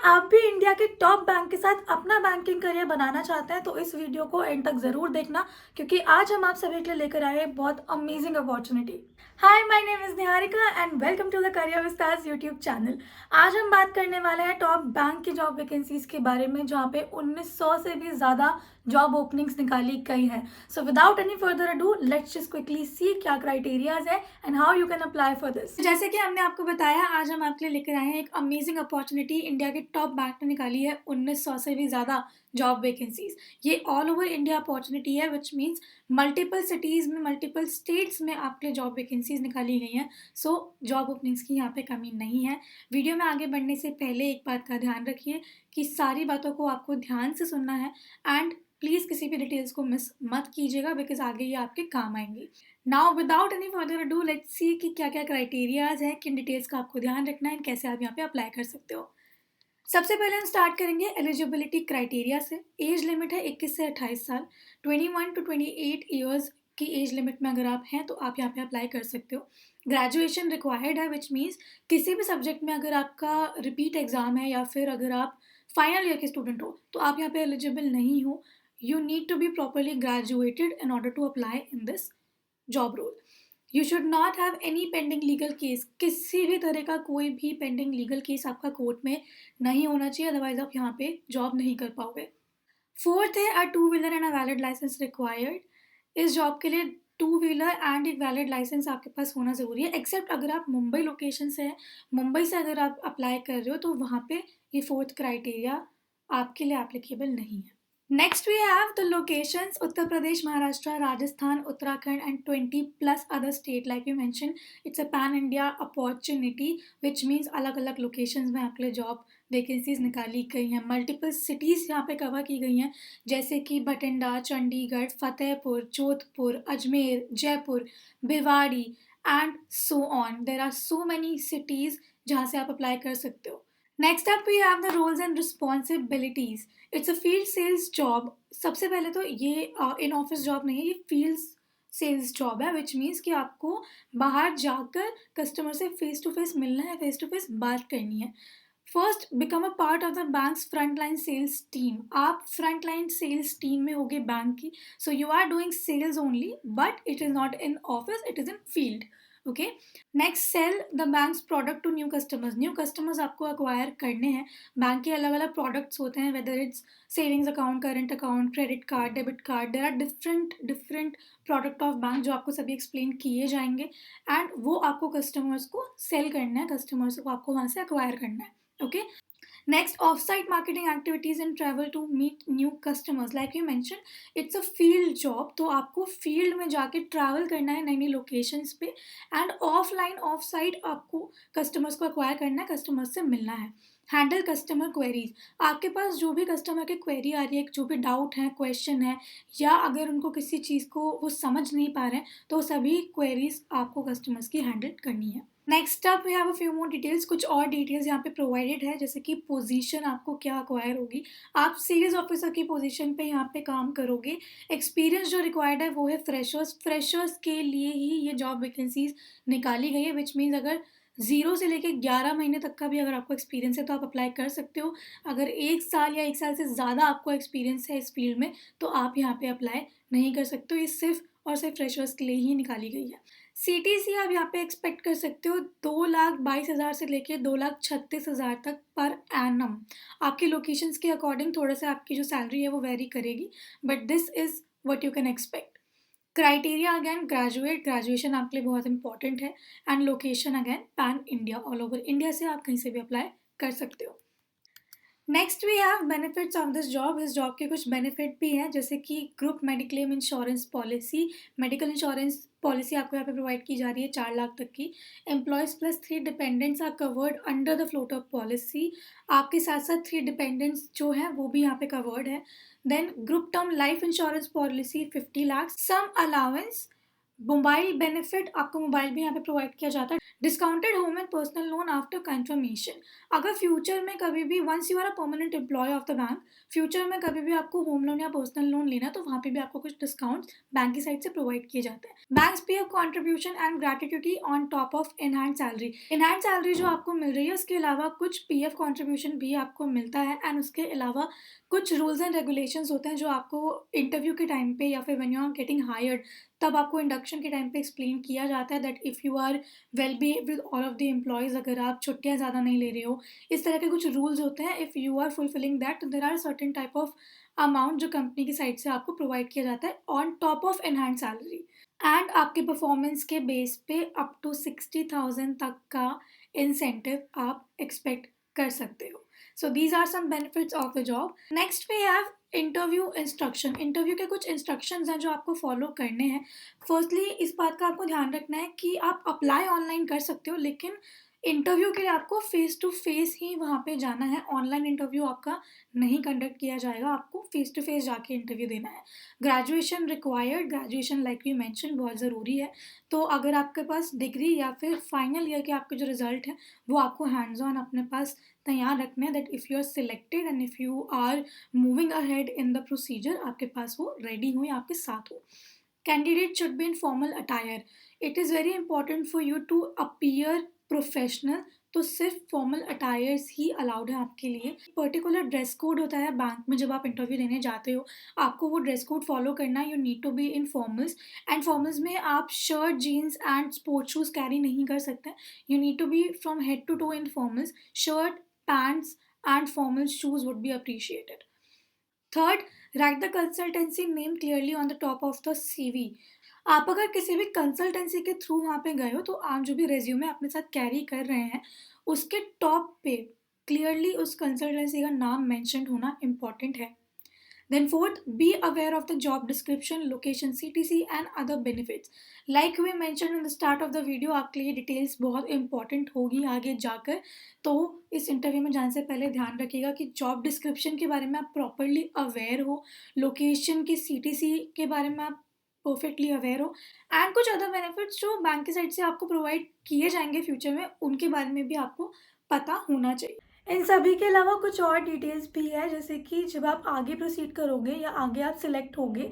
आप भी इंडिया के टॉप बैंक के साथ अपना बैंकिंग करियर बनाना चाहते हैं तो इस वीडियो को एंड तक ज़रूर देखना क्योंकि आज हम आप सभी के लिए लेकर आए हैं बहुत amazing opportunity. Hi, my name is Niharika and welcome to the career Vistaar YouTube channel. आज हम बात करने वाले हैं टॉप बैंक की जॉब वैकेंसीज के बारे में जहाँ पे 1900 से भी ज़्यादा जॉब ओपनिंग्स निकाली गई हैं। So without any further ado let's just quickly see क्या क्राइटेरियाज है and how you can apply for this. जैसे कि हमने आपको बताया, आज हम आपके लिए लेकर आए हैं एक अमेजिंग अपॉर्चुनिटी। इंडिया के टॉप बैंक ने निकाली है 1900 से भी ज़्यादा जॉब वैकेंसीज। ये ऑल ओवर इंडिया अपॉर्चुनिटी है विच मीन्स मल्टीपल सिटीज़ में, मल्टीपल स्टेट्स में आपके लिए जॉब वैकेंसीज निकाली गई हैं। सो जॉब ओपनिंग्स की यहाँ पे कमी नहीं है। वीडियो में आगे बढ़ने से पहले एक बात का ध्यान रखिए कि सारी बातों को आपको ध्यान से सुनना है एंड प्लीज़ किसी भी डिटेल्स को मिस मत कीजिएगा बिकॉज आगे ये आपके काम आएंगी। Now without any further ado let's see कि क्या क्या क्राइटेरियाज हैं, किन डिटेल्स का आपको ध्यान रखना है, कैसे आप यहाँ पे अप्लाई कर सकते हो। सबसे पहले हम स्टार्ट करेंगे एलिजिबिलिटी क्राइटेरिया से। एज लिमिट है 21 से 28 साल। 21 टू 28 ईयर्स की एज लिमिट में अगर आप हैं तो आप यहाँ पे अप्लाई कर सकते हो। ग्रेजुएशन रिक्वायर्ड है विच मीन्स किसी भी सब्जेक्ट में अगर आपका रिपीट एग्जाम है या फिर अगर आप फाइनल ईयर के स्टूडेंट हो तो आप यहाँ पे एलिजिबल नहीं हो। You need to be properly graduated in order to apply in this job role. You should not have any pending legal case. किसी भी तरह का कोई भी pending legal case आपका कोर्ट में नहीं होना चाहिए, अदरवाइज आप यहाँ पे जॉब नहीं कर पाओगे। फोर्थ है a two wheeler and a valid license required. इस जॉब के लिए टू व्हीलर एंड एक वैलिड लाइसेंस आपके पास होना ज़रूरी है, एक्सेप्ट अगर आप मुंबई लोकेशन से हैं। मुंबई से अगर आप अप्लाई कर रहे हो तो वहाँ पे ये फोर्थ क्राइटेरिया आपके लिए एप्लीकेबल नहीं है। Next we have the locations Uttar Pradesh, Maharashtra, Rajasthan, Uttarakhand and 20 plus other state. Like we mentioned, it's a pan India opportunity which means अलग अलग locations में आपके लिए job vacancies निकाली गई हैं। Multiple cities यहाँ पे cover की गई हैं जैसे कि Bathinda, Chandigarh, Fatehpur, Jodhpur, Ajmer, Jaipur, Bhiwadi and so on. There are so many cities जहाँ से आप apply कर सकते हो। Next up we have the roles and responsibilities. It's a field sales job. सबसे पहले तो ये इन ऑफिस जॉब नहीं है, ये फील्ड सेल्स जॉब है विच मीन्स कि आपको बाहर जाकर कस्टमर से फेस टू फेस मिलना है, फेस टू फेस बात करनी है। First become a part of the bank's front line sales team. आप फ्रंट लाइन सेल्स टीम में होगे बैंक की। So you are doing sales only but it is not in office, it is in field. Okay, next sell the bank's product to new customers. New customers आपको acquire करने हैं। Bank के अलग अलग products होते हैं, whether it's savings account, current account, credit card, debit card. There are different product of bank जो आपको सभी एक्सप्लेन किए जाएंगे एंड वो आपको कस्टमर्स को सेल करना है, कस्टमर्स को आपको वहाँ से अक्वायर करना है। Okay, next off-site marketing activities and travel to meet new customers. Like you mentioned, it's a field job, तो आपको फील्ड में जाके ट्रैवल करना है नई नई लोकेशंस पे एंड ऑफलाइन ऑफ साइट आपको कस्टमर्स को अक्वायर करना है, कस्टमर्स से मिलना है। Handle customer queries. आपके पास जो भी कस्टमर की क्वेरी आ रही है, जो भी डाउट है, क्वेश्चन है या अगर उनको किसी चीज़ को वो समझ नहीं पा रहे हैं तो सभी क्वेरीज आपको कस्टमर्स की हैंडल करनी है। Next up we have a few more details. कुछ और डिटेल्स यहाँ पे प्रोवाइडेड है जैसे कि पोजीशन आपको क्या अक्वायर होगी। आप सेल्स ऑफिसर की पोजीशन पे यहाँ पे काम करोगे। एक्सपीरियंस जो रिक्वायर्ड है वो है फ्रेशर्स के लिए ही ये जॉब वैकेंसीज निकाली गई है विच मीन्स अगर 0 से लेके 11 महीने तक का भी अगर आपको एक्सपीरियंस है तो आप अप्लाई कर सकते हो। अगर 1 साल या 1 साल से ज़्यादा आपको एक्सपीरियंस है इस फील्ड में तो आप यहाँ पे अप्लाई नहीं कर सकते हो। ये सिर्फ और सिर्फ फ्रेशर्स के लिए ही निकाली गई है। CTC आप यहाँ पे एक्सपेक्ट कर सकते हो 2,22,000 से लेके 2,36,000 तक पर एनम। आपके लोकेशंस के अकॉर्डिंग थोड़ा सा आपकी जो सैलरी है वो वेरी करेगी but this is what you can expect. Criteria again graduation आपके लिए बहुत इंपॉर्टेंट है and location again pan India, all over India से आप कहीं से भी अप्लाई कर सकते हो। Next we have benefits of this job. इस जॉब के कुछ बेनिफिट भी हैं जैसे कि group mediclaim insurance policy. Medical insurance policy आपको यहाँ पे प्रोवाइड की जा रही है 4 लाख तक की। Employees plus 3 dependents are covered under the floater policy. आपके साथ साथ 3 डिपेंडेंट्स जो हैं वो भी यहाँ पे कवर्ड है। Then group term life insurance policy 50 lakh. Some allowance mobile benefit, आपको मोबाइल भी यहाँ पे प्रोवाइड किया जाता है। Discounted home and personal loan after confirmation. अगर फ्यूचर में कभी भी once you are a permanent employee of the bank, future में कभी भी आपको होम लोन या पर्सनल लोन लेना है तो वहाँ पे भी आपको कुछ डिस्काउंट बैंक की साइड से प्रोवाइड किए जाते हैं। Banks pay contribution and gratuity on top of in hand salary. In hand salary जो आपको मिल रही है उसके अलावा कुछ पीएफ कॉन्ट्रीब्यूशन भी आपको मिलता है, एंड उसके अलावा कुछ रूल्स एंड रेगुलेशंस होते हैं जो आपको इंटरव्यू के टाइम पे या फिर when you are getting hired तब आपको इंडक्शन के टाइम पे एक्सप्लेन किया जाता है that if you are well behave with all of the employees, अगर आप छुट्टियाँ ज़्यादा नहीं ले रहे हो, इस तरह के कुछ रूल्स होते हैं। If you are fulfilling that, there are certain type of amount जो कंपनी की साइड से आपको प्रोवाइड किया जाता है on top of in hand salary, and आपके परफॉर्मेंस के बेस पे अप टू 60,000 तक का इंसेंटिव आप एक्सपेक्ट कर सकते हो। So these are some benefits of the job. Next we have interview instruction. Interview के कुछ इंस्ट्रक्शंस हैं जो आपको फॉलो करने हैं। फर्स्टली इस बात का आपको ध्यान रखना है कि आप अप्लाई ऑनलाइन कर सकते हो, लेकिन इंटरव्यू के लिए आपको फेस टू फेस ही वहाँ पे जाना है। ऑनलाइन इंटरव्यू आपका नहीं कंडक्ट किया जाएगा, आपको फेस टू फेस जाके इंटरव्यू देना है। Graduation required, graduation like we mention बहुत ज़रूरी है। तो अगर आपके पास डिग्री या फिर फाइनल ईयर के आपके जो रिजल्ट हैं वो आपको हैंड्स ऑन अपने पास तैयार रखने हैं, that if you are selected and if you are moving ahead in the procedure, आपके पास वो रेडी हो या आपके साथ हो। Candidate should be in formal attire. It is very important for you to appear professional, तो सिर्फ फॉर्मल अटायर्स ही अलाउड है आपके लिए। पर्टिकुलर ड्रेस कोड होता है बैंक में जब आप इंटरव्यू देने जाते हो, आपको वो ड्रेस कोड फॉलो करना है। You need to be in formals, and formals में आप shirt, jeans and sports shoes carry नहीं कर सकते। You need to be from head to toe in formals. Shirt, pants and formal shoes would be appreciated. Third, write the consultancy name clearly on the top of the CV। आप अगर किसी भी consultancy के through वहाँ पे गए हो तो आप जो भी रेज्यूमे अपने साथ कैरी कर रहे हैं उसके टॉप पे क्लियरली उस कंसल्टेंसी का नाम मेंशन होना इम्पॉर्टेंट है। Then fourth, be aware of the job description, location, CTC and other benefits. Like we mentioned in the start of the video, आपके लिए डिटेल्स बहुत इंपॉर्टेंट होगी आगे जाकर। तो इस इंटरव्यू में जाने से पहले ध्यान रखिएगा कि जॉब डिस्क्रिप्शन के बारे में आप प्रॉपरली अवेयर हो, लोकेशन की CTC के बारे में आप परफेक्टली अवेयर हो, एंड कुछ अदर बेनिफिट्स जो बैंक की साइड से आपको प्रोवाइड किए जाएंगे फ्यूचर में, उनके बारे में भी आपको पता होना चाहिए। इन सभी के अलावा कुछ और डिटेल्स भी है, जैसे कि जब आप आगे प्रोसीड करोगे या आगे आप सिलेक्ट होगे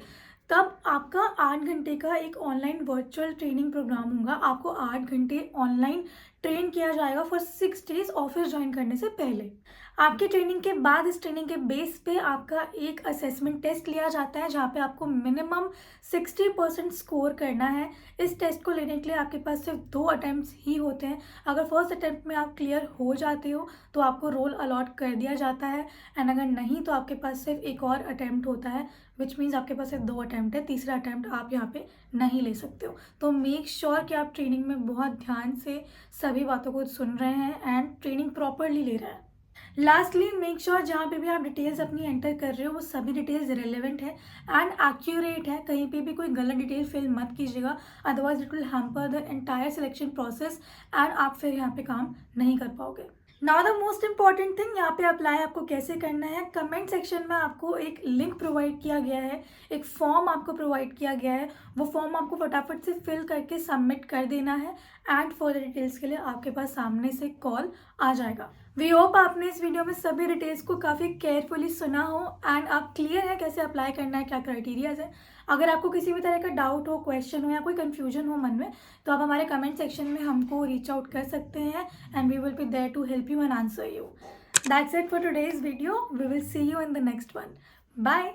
तब आपका 8 घंटे का एक ऑनलाइन वर्चुअल ट्रेनिंग प्रोग्राम होगा। आपको 8 घंटे ऑनलाइन ट्रेन किया जाएगा फॉर 6 डेज ऑफिस ज्वाइन करने से पहले। आपकी ट्रेनिंग के बाद इस ट्रेनिंग के बेस पे आपका एक असेसमेंट टेस्ट लिया जाता है जहाँ पे आपको मिनिमम 60% स्कोर करना है। इस टेस्ट को लेने के लिए आपके पास सिर्फ 2 अटैम्प्ट्स ही होते हैं। अगर फर्स्ट अटैम्प्ट में आप क्लियर हो जाते हो तो आपको रोल अलॉट कर दिया जाता है, एंड अगर नहीं तो आपके पास सिर्फ एक और अटैम्प्ट होता है, विच मीन्स आपके पास सिर्फ 2 अटैम्प्ट है। तीसरा अटैम्प्ट आप यहाँ पे नहीं ले सकते हो। तो मेक श्योर कि आप ट्रेनिंग में बहुत ध्यान से सभी बातों को सुन रहे हैं एंड ट्रेनिंग प्रॉपरली ले रहे हैं। लास्टली, मेक श्योर जहाँ पे भी आप डिटेल्स अपनी एंटर कर रहे हो वो सभी डिटेल्स रिलेवेंट है एंड एक्यूरेट है। कहीं पे भी कोई गलत डिटेल फिल मत कीजिएगा, otherwise it will hamper the entire selection process and आप फिर यहाँ पे काम नहीं कर पाओगे। Now the most important thing, यहाँ पे अप्लाई आपको कैसे करना है। कमेंट सेक्शन में आपको एक लिंक प्रोवाइड किया गया है, एक फॉर्म आपको प्रोवाइड किया गया है। वो फॉर्म आपको फटाफट से फिल करके सबमिट कर देना है, एंड फर्दर डिटेल्स के लिए आपके पास सामने से कॉल आ जाएगा। वी होप आपने इस वीडियो में सभी डिटेल्स को काफ़ी केयरफुली सुना हो एंड आप क्लियर है कैसे अप्लाई करना है, क्या क्राइटेरियाज है। अगर आपको किसी भी तरह का डाउट हो, क्वेश्चन हो या कोई कन्फ्यूजन हो मन में, तो आप हमारे कमेंट सेक्शन में हमको रीच आउट कर सकते हैं and we will be there to help you and answer you. That's it for today's video. We will see you in the next one. Bye.